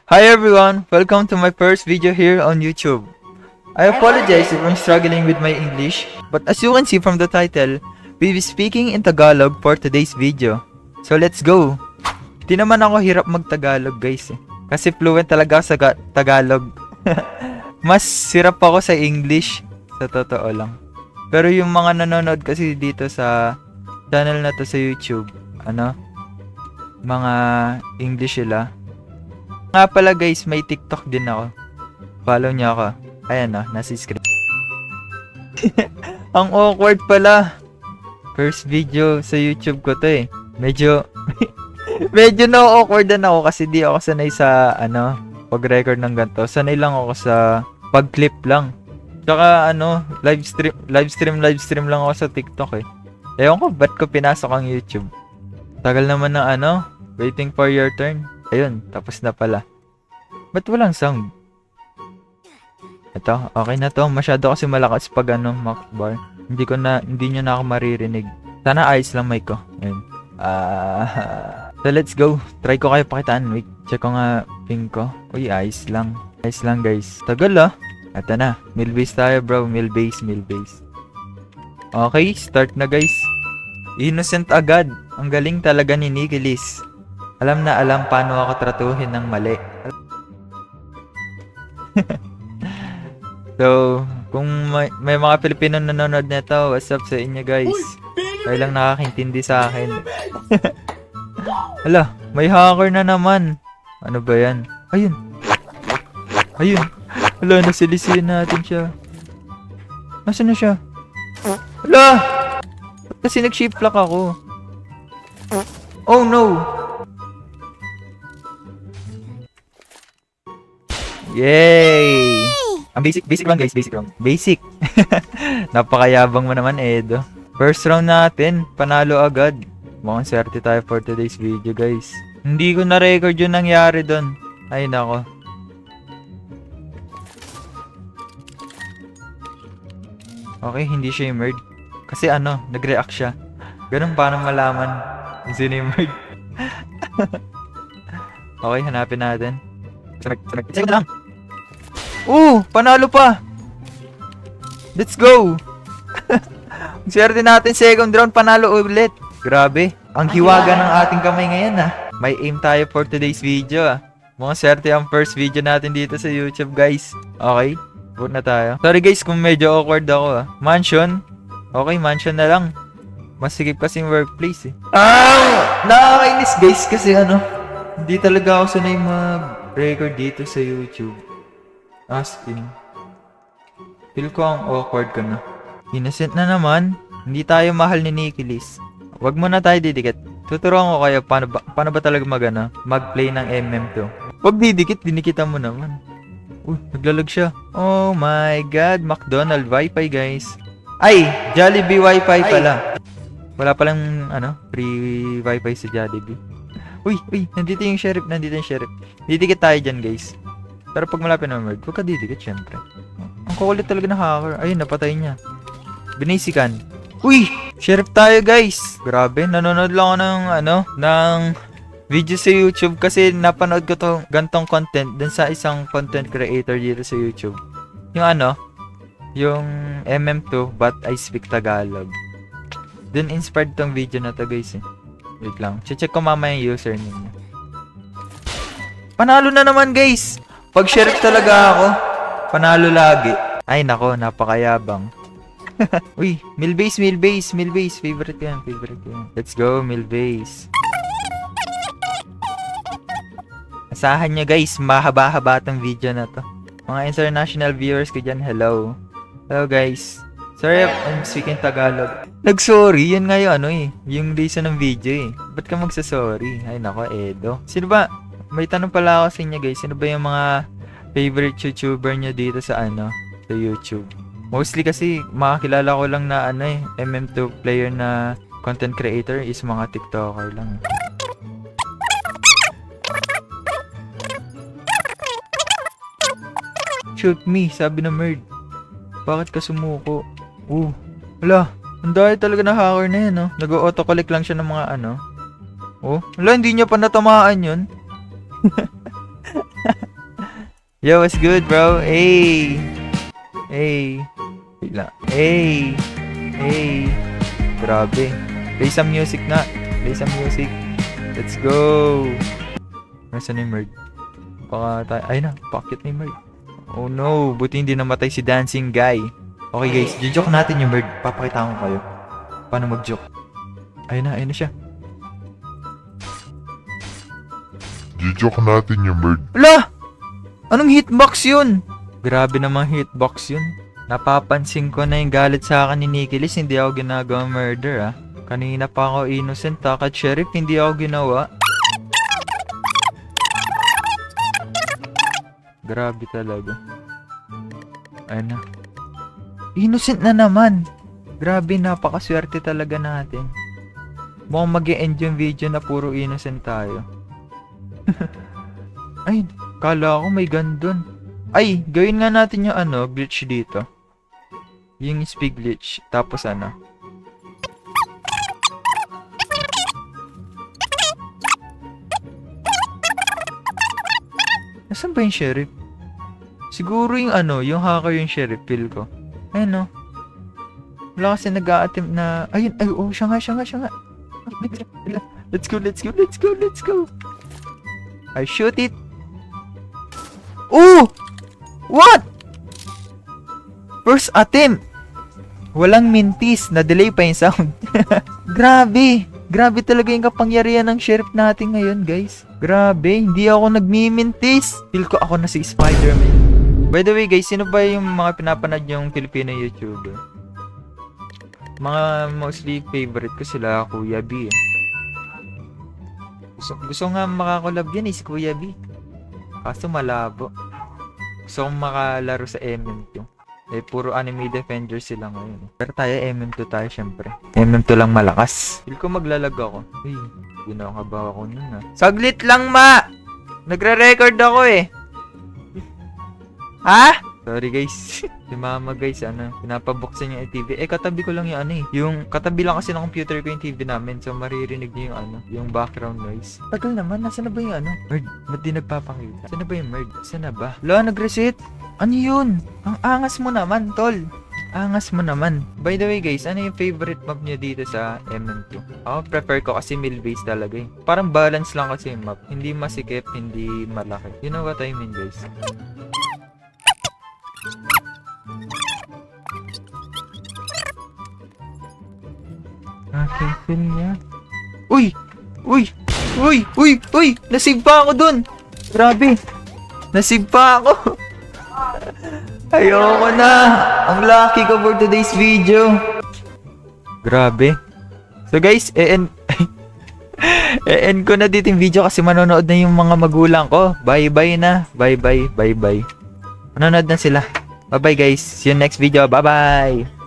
Hi everyone! Welcome to my first video here on YouTube. I apologize if I'm struggling with my English, but as you can see from the title, we'll be speaking in Tagalog for today's video. So let's go! Di naman ako hirap mag-Tagalog guys eh. Kasi fluent talaga sa Tagalog. Mas hirap ako sa English, sa totoo lang. Pero yung mga nanonood kasi dito sa channel na to sa YouTube, mga English sila. Nga pala guys, may TikTok din ako. Follow niyo ako. Ayan nasa script. Ang awkward pala. First video sa YouTube ko to eh. Medyo na-awkwardan ako kasi di ako sanay sa pag-record ng ganito. Sanay lang ako sa pag-clip lang. Tsaka live stream lang ako sa TikTok eh. Ewan ko, ba't ko pinasok ang YouTube? Tagal naman ng waiting for your turn. Ayun, tapos na pala. Ba't walang sound? Ito, okay na to. Masyado kasi malakas pag mouse bar. Hindi nyo na ako maririnig. Sana ayos lang mic ko. Ayun. So let's go. Try ko kayo pakitaan. Wait, check ko nga ping ko. Uy, ayos lang. Ayos lang guys. Tagal Ito na. Mill base tayo bro. Mill base. Okay, start na guys. Innocent agad. Ang galing talaga ni Nikilis. Alam na alam paano ako tratuhin ng mali. So, kung may mga Pilipino nanonood nito, what's up sa inyo guys? Kayo lang nakakintindi sa akin. Hala, may hacker na naman. Ano ba yan? Ayun. Hala, nasilisihin natin siya. Nasaan na siya? Hala! Kasi nag-shift lock ako. Oh no! Yay! Ang basic lang guys, basic. Napakayabang mo naman Edo. First round natin, panalo agad. Mukhang swerte tayo for today's video guys. Hindi ko na-record yung nangyari doon. Ay nako. Okay, hindi siya emerge. Kasi nag-react siya. Ganun paano malaman kung sino emerge. Okay, hanapin natin. Second lang. Panalo pa. Let's go. Swerte natin second round, panalo ulit. Grabe, ang hiwaga ng ating kamay ngayon May aim tayo for today's video Mukhang swerte ang first video natin dito sa YouTube guys. Okay, vote na tayo. Sorry guys kung medyo awkward ako Mansion. Okay, mansion na lang. Mas sigip kasing workplace eh. Nakakainis guys kasi hindi talaga ako sanay mag-record dito sa YouTube. Asking. Feel ko ang awkward ko na. Innocent na naman. Hindi tayo mahal ni Nikilis. Wag mo na tayo didikit. Tuturuan ko kayo paano ba talaga mag-play ng MM2. Wag didikit, dinikitan mo naman. Naglalag siya. Oh my god, McDonald Wi-Fi guys. Ay, Jollibee Wi-Fi pala. Wala palang free Wi-Fi sa Jollibee. Uy, nandito yung sheriff. Didikit tayo dyan guys. Pero pag malapit na merd, huwag ka didikit syempre. Ang kukulit talaga na hacker. Ayun, napatay niya. Binasikan. Uy! Sheriff tayo guys! Grabe, nanonood lang ako ng video sa YouTube kasi napanood ko tong gantong content dun sa isang content creator dito sa YouTube. Yung MM2 but I speak Tagalog. Dun inspired tong video na to guys eh. Wait lang, check ko mamaya yung username niya. Panalo na naman guys! Pag sheriff talaga ako, panalo lagi. Ay nako, napakayabang. Uy, mill base. Favorite yan. Let's go, mill base. Asahan nyo guys, mahaba-haba tong video na to. Mga international viewers ko dyan, hello. Hello guys. Sorry if I'm speaking Tagalog. Nag-sorry, yan nga yung reason ng video eh. Ba't ka magsasorry? Ay nako, Edo. Sino ba? May tanong pala ako sa inyo guys. Sino ba yung mga favorite YouTuber nyo dito sa sa YouTube? Mostly kasi makakilala ko lang na MM2 player na content creator is mga TikToker lang. Shoot me, sabi na Merd. Bakit ka sumuko? Wala. Ang dahil talaga na hacker na yan Nag-auto-collect lang siya ng mga wala, hindi niya pa natamaan yun. Yo, what's good, bro? Hey. Hey. Bigla. Hey. Hey. Grabe. Play some music na. Play some music. Let's go. Nasaan na yung Merg? Baka tayo... Ay na, pocket na yung Merg. Oh no, buti hindi namatay si dancing guy. Okay guys, joke natin yung Merg. Papakita ko kayo. Paano mag-joke? Ayun na siya. Joke natin yung bird. Wala! Anong hitbox yun? Grabe namang hitbox yun. Napapansin ko na yung galit sa akin ni Nikilis, hindi ako ginagawa murder Kanina pa ako innocent Kat Sheriff, hindi ako ginawa. Grabe talaga. Ayun na. Innocent na naman. Grabe, napakaswerte talaga natin. Mukhang mag-e-end yung video na puro innocent tayo. Ay, kala ko may gun dun. Ay, gawin nga natin yung glitch dito. Yung speed glitch. Tapos Nasaan ba yung sheriff? Siguro yung yung hacker yung sheriff, feel ko. Ayun Wala kasi nag-a-attempt na... Ayun, siya nga. Let's go. I shoot it. Oh! What? First attempt. Walang mintis. Na-delay pa yung sound. Grabe talaga yung kapangyarihan ng sheriff natin ngayon, guys. Grabe, hindi ako nagmimintis. Feel ko ako na si Spider-Man. By the way, guys, sino ba yung mga pinapanood yung Filipino YouTuber? Mga mostly favorite ko sila, Kuya B. Gusto nga makakolab yan si Kuya B. Kaso malabo. Gusto kong makalaro sa MM2. Puro anime defender sila ngayon. Pero tayo, MM2 tayo syempre. MM2 lang malakas. Feel ko maglalag ako. Uy, ginakabawa ko nun Saglit lang, ma! Nagre-record ako Ha? Sorry guys. Si mama guys, pinapabuksan yung TV. Katabi ko lang yung yung katabi lang kasi ng computer ko yung TV namin. So maririnig niyo yung yung background noise. Tagal naman, nasaan na ba yung Merg? Ba't di nagpapakita? Saan na ba yung Merg? Saan na ba? Nag-reset? Ano yun? Ang angas mo naman, tol. Angas mo naman. By the way guys, ano yung favorite map niyo dito sa MM2? Ako prefer ko kasi mill base talaga Parang balance lang kasi yung map. Hindi masikip, hindi malaki. You know what I mean guys? Okay, feel niya. Uy! Nasave pa ako dun! Grabe! Nasave pa ako! Ayoko na! Ang lucky ko for today's video! Grabe! So guys, e-end ko na dito yung video kasi manonood na yung mga magulang ko. Bye-bye na! Bye-bye! Manonood na sila. Bye-bye guys! See you next video! Bye-bye!